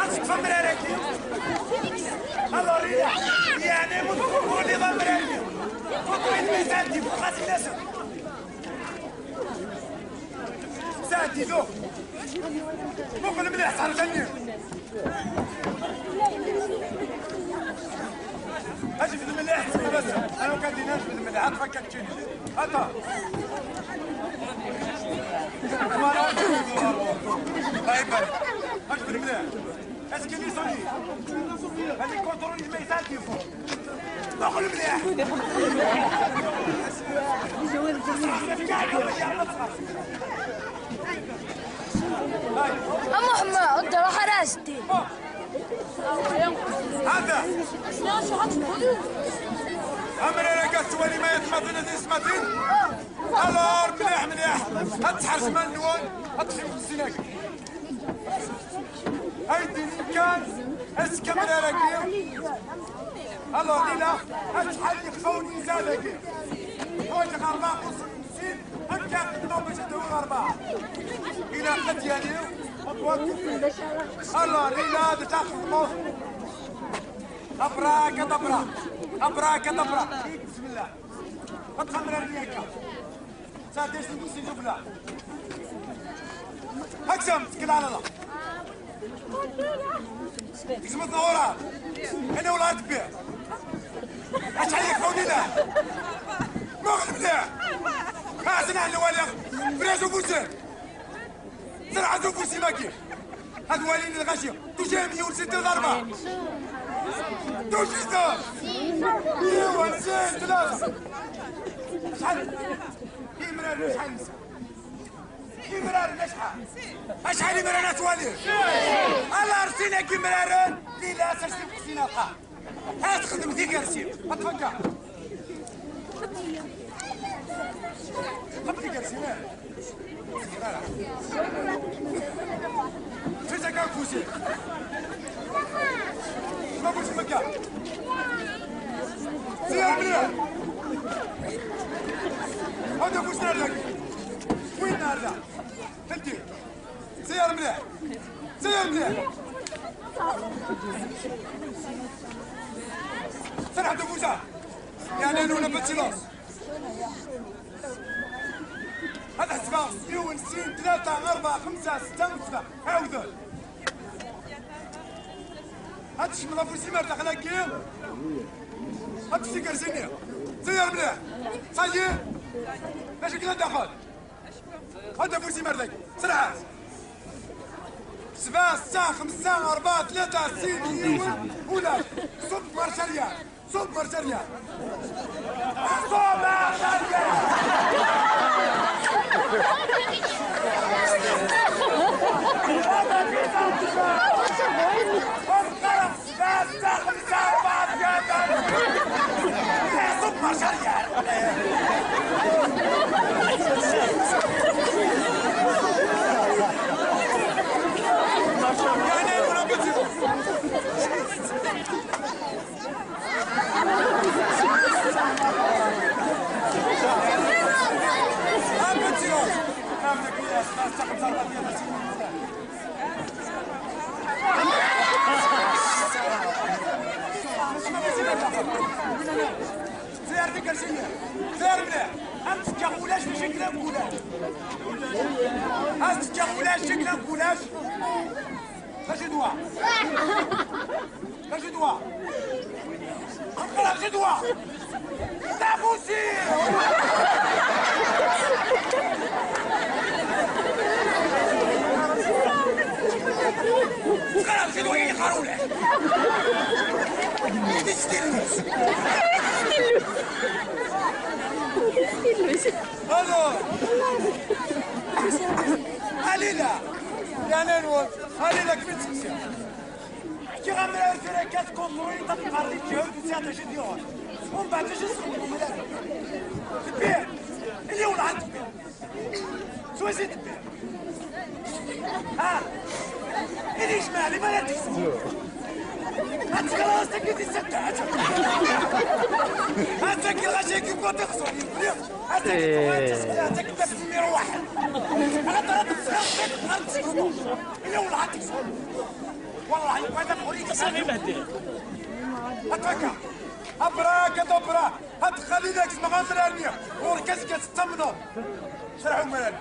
أتفهم راكي الله ريح يعني مدخل اللي ضم راكي فكرة ميزانتي فقط الناس ساعتي ذوق ممكن مليح صار ثاني اجي في المليح بس انا وكان ناس في المليح اتفكك تشيل هذا ما انا هاي بالك اجي في المليح اسكي لي صوني هذيك كونترول ما يسالتي فوق دخل المليح أما حما أنت راح راستي هذا أمر أنا كتولي ما يتمثل ذي سماتين ألار مليح مليح هتحرش من النوان هتخيم السناك هيدي كان اسكمل راكي الله ليلى هتحل يخفوني زادك وجه 4 قصر مسين هكا قدموا باش تدور 4 إلى قد يعني الله ليلى تاخذ موت أبراك دبرة أبراك دبرة بسم الله فتخمر الرياكة سادس نقصي جبلة هكسم تكل على الله تكسم الظهورات أنا ولا تبيع اش عليك فونينا مغلب لا أحسن على الوالي فريزو بوسين زرع زو بوسي ماكي هاد والين الغاشية توجيه 106 ضربة توجيه 106 ثلاثة شحال إمرار شحال نسا إمرار شحال شحال إمرارات والي الله رسينا كإمرارات ليلة سرسي بكسينا القاع هات خدم ذيك رسيم أتفكر خدم ذيك رسيم فيزا كان فوسي ما قلت مكان سير مليح هذا فوس نار لك وين نار ذا فلتي سير مليح سير مليح سرعة فوسا يعني أنا ولا بتشيلوس هذا حسباس 160 3 4 5 6 7 هاوذل هاد الشملة فوسي مرتاح لكي هاد السيكر سينيا سير مليح صايي باش كلا داخل هذا فوسي مرتاح سرعة 7 6 5 4 3 6 ولا صوت مرشريان صوت مرشريان صوت مرشريان سير ذكر سير سير مليح أنت تجاولاش بشكل مقولاش أنت تجاولاش شكل مقولاش باش دوا باش دوا أقرأ جدوى تابوسي أقرأ جدوى يخارولة تستلوس الو علينا يا نانوت علينا كيف تسكسي كي غامر الفريكات كونترولي تبقى الرجال وتساعد جديون ومن بعد تجي تسخن ملابس تبيع اللي هو العند تبيع سويسي تبيع ها اللي يجمع لي ما لا تكسب هات خلاص تكدي السدات هاتك الغاشي كيف تخسر هاتك بس مروح انا طلعت بسرعه اللي هو العند تكسب والله هذا بغريك صافي مهدي اتفكر ابرا كدبرا هاد خلينا كتما غنزل عليا وركز كتطمنوا شرحوا مالك